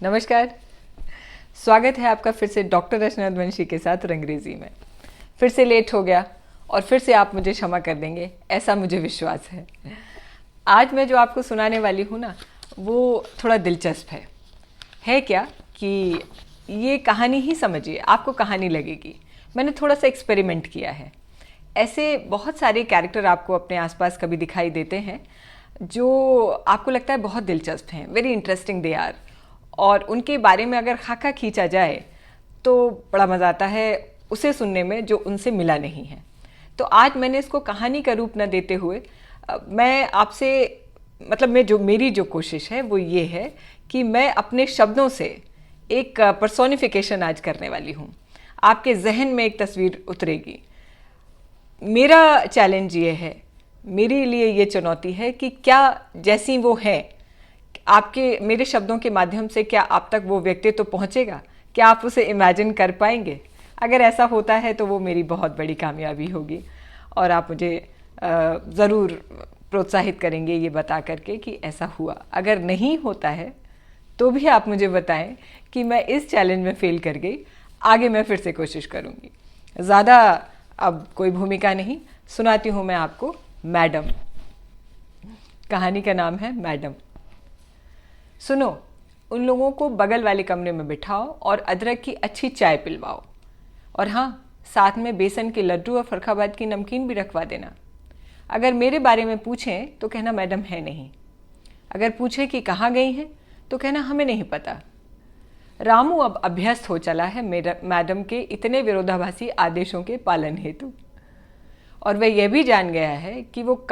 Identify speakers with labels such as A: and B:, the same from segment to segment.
A: नमस्कार। स्वागत है आपका फिर से डॉक्टर रचना वंशी के साथ रंगरेजी में। फिर से लेट हो गया और फिर से आप मुझे क्षमा कर देंगे, ऐसा मुझे विश्वास है। आज मैं जो आपको सुनाने वाली हूँ ना, वो थोड़ा दिलचस्प है क्या कि ये कहानी ही समझिए, आपको कहानी लगेगी। मैंने थोड़ा सा एक्सपेरिमेंट किया है। ऐसे बहुत सारे कैरेक्टर आपको अपने आसपास कभी दिखाई देते हैं जो आपको लगता है बहुत दिलचस्प हैं, वेरी इंटरेस्टिंग दे आर, और उनके बारे में अगर खाका खींचा जाए तो बड़ा मज़ा आता है उसे सुनने में जो उनसे मिला नहीं है। तो आज मैंने इसको कहानी का रूप न देते हुए मैं आपसे मतलब मेरी जो कोशिश है वो ये है कि मैं अपने शब्दों से एक पर्सोनिफिकेशन आज करने वाली हूँ। आपके जहन में एक तस्वीर उतरेगी। मेरा चैलेंज ये है, मेरे लिए ये चुनौती है कि क्या जैसी वो है आपके मेरे शब्दों के माध्यम से क्या आप तक वो व्यक्तित्व तो पहुँचेगा? क्या आप उसे इमेजिन कर पाएंगे? अगर ऐसा होता है तो वो मेरी बहुत बड़ी कामयाबी होगी और आप मुझे ज़रूर प्रोत्साहित करेंगे ये बता करके कि ऐसा हुआ। अगर नहीं होता है तो भी आप मुझे बताएं कि मैं इस चैलेंज में फेल कर गई, आगे मैं फिर से कोशिश करूँगी। ज़्यादा अब कोई भूमिका नहीं, सुनाती हूँ मैं आपको मैडम। कहानी का नाम है मैडम। सुनो, उन लोगों को बगल वाले कमरे में बिठाओ और अदरक की अच्छी चाय पिलवाओ, और हाँ, साथ में बेसन के लड्डू और फरखाबाद की नमकीन भी रखवा देना। अगर मेरे बारे में पूछें तो कहना मैडम है नहीं। अगर पूछे कि कहाँ गई हैं तो कहना हमें नहीं पता। रामू अब अभ्यस्त हो चला है मैडम के इतने विरोधाभासी आदेशों के पालन हेतु, और वह यह भी जान गया है कि वो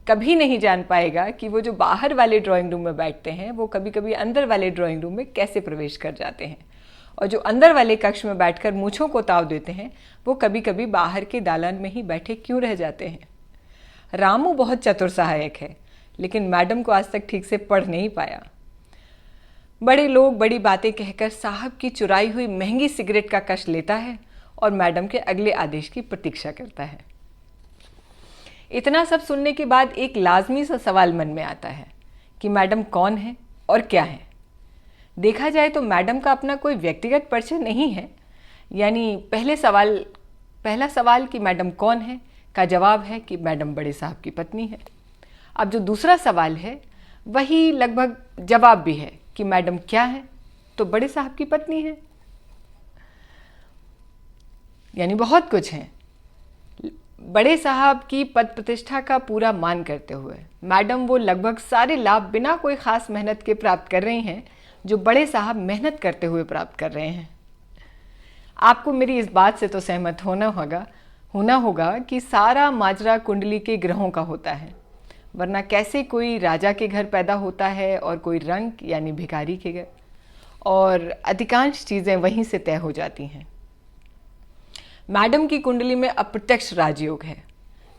A: कभी नहीं जान पाएगा कि वो जो बाहर वाले ड्राइंग रूम में बैठते हैं वो कभी कभी अंदर वाले ड्राइंग रूम में कैसे प्रवेश कर जाते हैं, और जो अंदर वाले कक्ष में बैठकर मूँछों को ताव देते हैं वो कभी कभी बाहर के दालान में ही बैठे क्यों रह जाते हैं। रामू बहुत चतुर सहायक है, लेकिन मैडम को आज तक ठीक से पढ़ नहीं पाया। बड़े लोग बड़ी बातें कहकर साहब की चुराई हुई महंगी सिगरेट का कश लेता है और मैडम के अगले आदेश की प्रतीक्षा करता है। इतना सब सुनने के बाद एक लाजमी सा सवाल मन में आता है कि मैडम कौन है और क्या है। देखा जाए तो मैडम का अपना कोई व्यक्तिगत परिचय नहीं है, यानी पहला सवाल कि मैडम कौन है का जवाब है कि मैडम बड़े साहब की पत्नी है। अब जो दूसरा सवाल है वही लगभग जवाब भी है कि मैडम क्या है, तो बड़े साहब की पत्नी है, यानी बहुत कुछ है। बड़े साहब की पद प्रतिष्ठा का पूरा मान करते हुए मैडम वो लगभग सारे लाभ बिना कोई खास मेहनत के प्राप्त कर रही हैं जो बड़े साहब मेहनत करते हुए प्राप्त कर रहे हैं। आपको मेरी इस बात से तो सहमत होना होगा कि सारा माजरा कुंडली के ग्रहों का होता है, वरना कैसे कोई राजा के घर पैदा होता है और कोई रंक यानी भिखारी के घर, और अधिकांश चीज़ें वहीं से तय हो जाती हैं। मैडम की कुंडली में अप्रत्यक्ष राजयोग है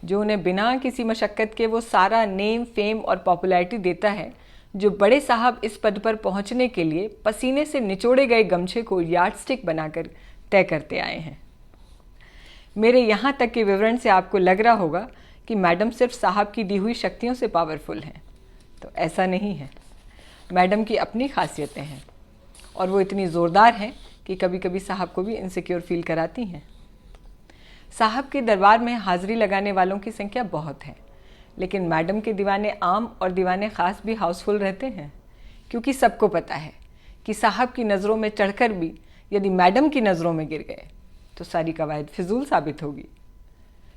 A: जो उन्हें बिना किसी मशक्क़त के वो सारा नेम फेम और पॉपुलैरिटी देता है जो बड़े साहब इस पद पर पहुंचने के लिए पसीने से निचोड़े गए गमछे को यार्डस्टिक बनाकर तय करते आए हैं। मेरे यहाँ तक के विवरण से आपको लग रहा होगा कि मैडम सिर्फ साहब की दी हुई शक्तियों से पावरफुल हैं, तो ऐसा नहीं है। मैडम की अपनी खासियतें हैं और वो इतनी ज़ोरदार हैं कि कभी कभी साहब को भी इनसिक्योर फील कराती हैं। साहब के दरबार में हाज़िरी लगाने वालों की संख्या बहुत है, लेकिन मैडम के दीवाने आम और दीवाने ख़ास भी हाउसफुल रहते हैं, क्योंकि सबको पता है कि साहब की नज़रों में चढ़कर भी यदि मैडम की नज़रों में गिर गए तो सारी कवायद फिजूल साबित होगी।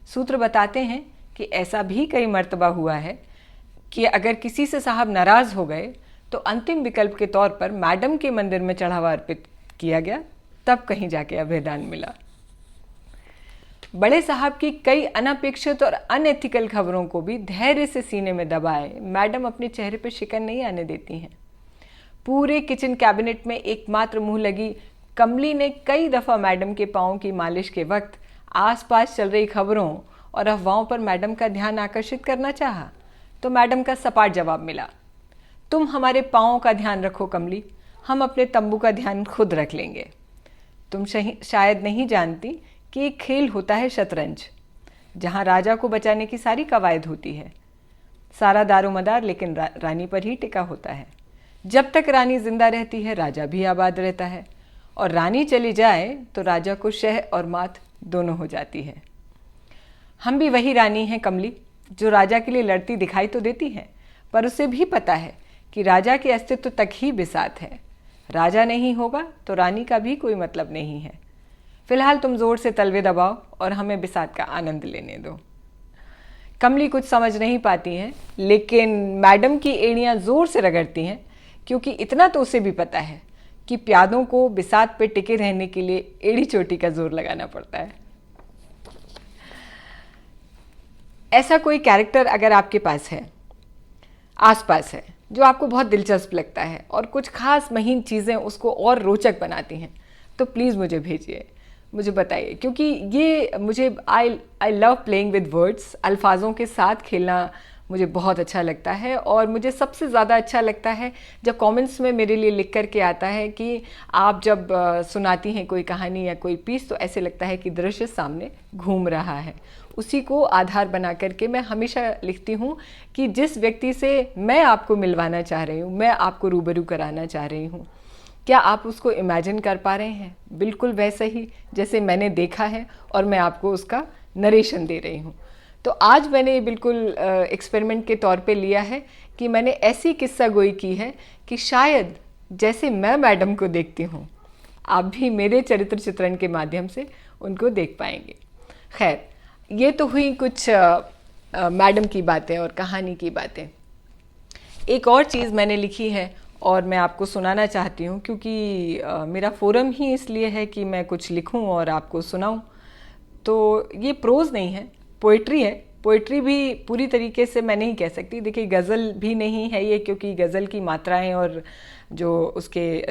A: सूत्र बताते हैं कि ऐसा भी कई मर्तबा हुआ है कि अगर किसी से साहब नाराज़ हो गए तो अंतिम विकल्प के तौर पर मैडम के मंदिर में चढ़ावा अर्पित किया गया, तब कहीं जाके अभयदान मिला। बड़े साहब की कई अनपेक्षित और अनएथिकल खबरों को भी धैर्य से सीने में दबाए मैडम अपने चेहरे पर शिकन नहीं आने देती हैं। पूरे किचन कैबिनेट में एकमात्र मुंह लगी कमली ने कई दफ़ा मैडम के पाँव की मालिश के वक्त आसपास चल रही खबरों और अफवाहों पर मैडम का ध्यान आकर्षित करना चाहा, तो मैडम का सपाट जवाब मिला, तुम हमारे पाँव का ध्यान रखो कमली, हम अपने तंबू का ध्यान खुद रख लेंगे। तुम शायद नहीं जानती कि एक खेल होता है शतरंज, जहाँ राजा को बचाने की सारी कवायद होती है। सारा दारोमदार लेकिन रानी पर ही टिका होता है। जब तक रानी जिंदा रहती है राजा भी आबाद रहता है, और रानी चली जाए तो राजा को शह और मात दोनों हो जाती है। हम भी वही रानी हैं कमली, जो राजा के लिए लड़ती दिखाई तो देती हैं, पर उसे भी पता है कि राजा के अस्तित्व तक ही बिसात है। राजा नहीं होगा तो रानी का भी कोई मतलब नहीं है। फिलहाल तुम जोर से तलवे दबाओ और हमें बिसात का आनंद लेने दो। कमली कुछ समझ नहीं पाती हैं, लेकिन मैडम की एड़ियां जोर से रगड़ती हैं, क्योंकि इतना तो उसे भी पता है कि प्यादों को बिसात पे टिके रहने के लिए एड़ी चोटी का जोर लगाना पड़ता है। ऐसा कोई कैरेक्टर अगर आपके पास है, आसपास है, जो आपको बहुत दिलचस्प लगता है और कुछ खास महीन चीज़ें उसको और रोचक बनाती हैं, तो प्लीज़ मुझे भेजिए, मुझे बताइए, क्योंकि ये मुझे I love playing with words, अल्फाजों के साथ खेलना मुझे बहुत अच्छा लगता है। और मुझे सबसे ज़्यादा अच्छा लगता है जब कमेंट्स में मेरे लिए लिख कर के आता है कि आप जब सुनाती हैं कोई कहानी या कोई पीस, तो ऐसे लगता है कि दृश्य सामने घूम रहा है। उसी को आधार बना करके मैं हमेशा लिखती हूँ कि जिस व्यक्ति से मैं आपको मिलवाना चाह रही हूँ, मैं आपको रूबरू कराना चाह रही हूँ, क्या आप उसको इमेजिन कर पा रहे हैं बिल्कुल वैसे ही जैसे मैंने देखा है और मैं आपको उसका नरेशन दे रही हूँ। तो आज मैंने ये बिल्कुल एक्सपेरिमेंट के तौर पे लिया है कि मैंने ऐसी किस्सा गोई की है कि शायद जैसे मैं मैडम को देखती हूँ, आप भी मेरे चरित्र चित्रण के माध्यम से उनको देख पाएंगे। खैर, ये तो हुई कुछ मैडम की बातें और कहानी की बातें। एक और चीज़ मैंने लिखी है और मैं आपको सुनाना चाहती हूँ, क्योंकि मेरा फोरम ही इसलिए है कि मैं कुछ लिखूँ और आपको सुनाऊँ। तो ये प्रोज़ नहीं है, पोइट्री है। पोइट्री भी पूरी तरीके से मैं नहीं कह सकती, देखिए गज़ल भी नहीं है ये, क्योंकि गज़ल की मात्राएं और जो उसके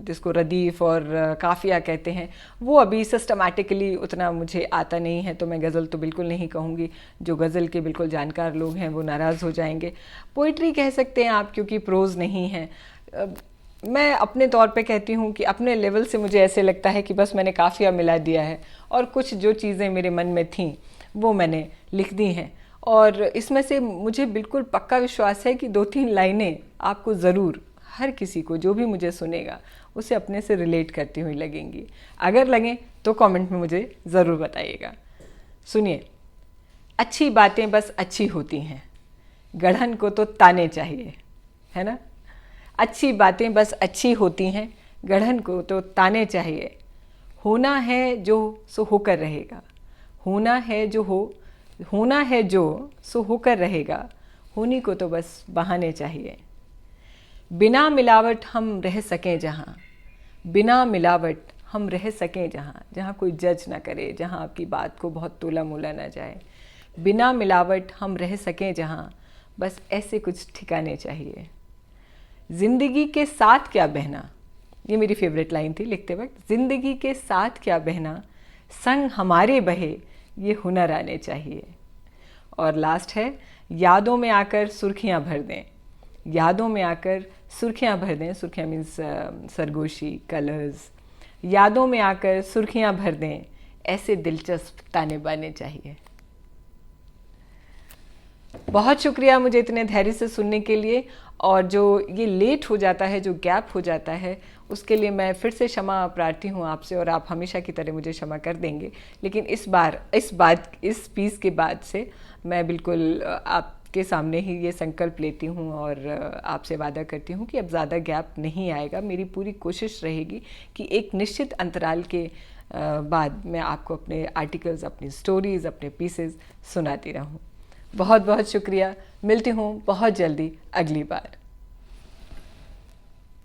A: जिसको रदीफ़ और काफ़िया कहते हैं, वो अभी सिस्टमैटिकली उतना मुझे आता नहीं है, तो मैं गज़ल तो बिल्कुल नहीं कहूँगी। जो गज़ल के बिल्कुल जानकार लोग हैं वो नाराज़ हो जाएंगे। पोइट्री कह सकते हैं आप, क्योंकि प्रोज़ नहीं है। मैं अपने तौर पे कहती हूँ कि अपने लेवल से मुझे ऐसे लगता है कि बस मैंने काफ़िया मिला दिया है और कुछ जो चीज़ें मेरे मन में थीं वो मैंने लिख दी हैं। और इसमें से मुझे बिल्कुल पक्का विश्वास है कि 2-3 लाइनें आपको ज़रूर, हर किसी को जो भी मुझे सुनेगा उसे अपने से रिलेट करती हुई लगेंगी। अगर लगें तो कमेंट में मुझे ज़रूर बताइएगा। सुनिए, अच्छी बातें बस अच्छी होती हैं, गढ़न को तो ताने चाहिए, है ना। अच्छी बातें बस अच्छी होती हैं, गढ़न को तो ताने चाहिए। होना है जो सो होकर रहेगा, होना है जो सो होकर रहेगा, होनी को तो बस बहाने चाहिए। बिना मिलावट हम रह सकें जहाँ, बिना मिलावट हम रह सकें जहाँ, जहाँ कोई जज ना करे, जहाँ आपकी बात को बहुत तोला मोला ना जाए। बिना मिलावट हम रह सकें जहाँ, बस ऐसे कुछ ठिकाने चाहिए। ज़िंदगी के साथ क्या बहना, ये मेरी फेवरेट लाइन थी लिखते वक्त। ज़िंदगी के साथ क्या बहना, संग हमारे बहे ये हुनर आने चाहिए। और लास्ट है, यादों में आकर सुर्खियाँ भर दें, यादों में आकर सुर्खियाँ भर दें। सुर्खियाँ मीन्स सरगोशी, कलर्स। यादों में आकर सुर्खियाँ भर दें, ऐसे दिलचस्प ताने बाने चाहिए। बहुत शुक्रिया मुझे इतने धैर्य से सुनने के लिए, और जो ये लेट हो जाता है, जो गैप हो जाता है, उसके लिए मैं फिर से क्षमा प्रार्थी हूँ आपसे, और आप हमेशा की तरह मुझे क्षमा कर देंगे। लेकिन इस पीस के बाद से मैं बिल्कुल आपके सामने ही ये संकल्प लेती हूँ और आपसे वादा करती हूँ कि अब ज़्यादा गैप नहीं आएगा। मेरी पूरी कोशिश रहेगी कि एक निश्चित अंतराल के बाद मैं आपको अपने आर्टिकल्स, अपनी स्टोरीज़, अपने पीसेस सुनाती रहूँ। बहुत बहुत शुक्रिया। मिलती हूँ बहुत जल्दी अगली बार।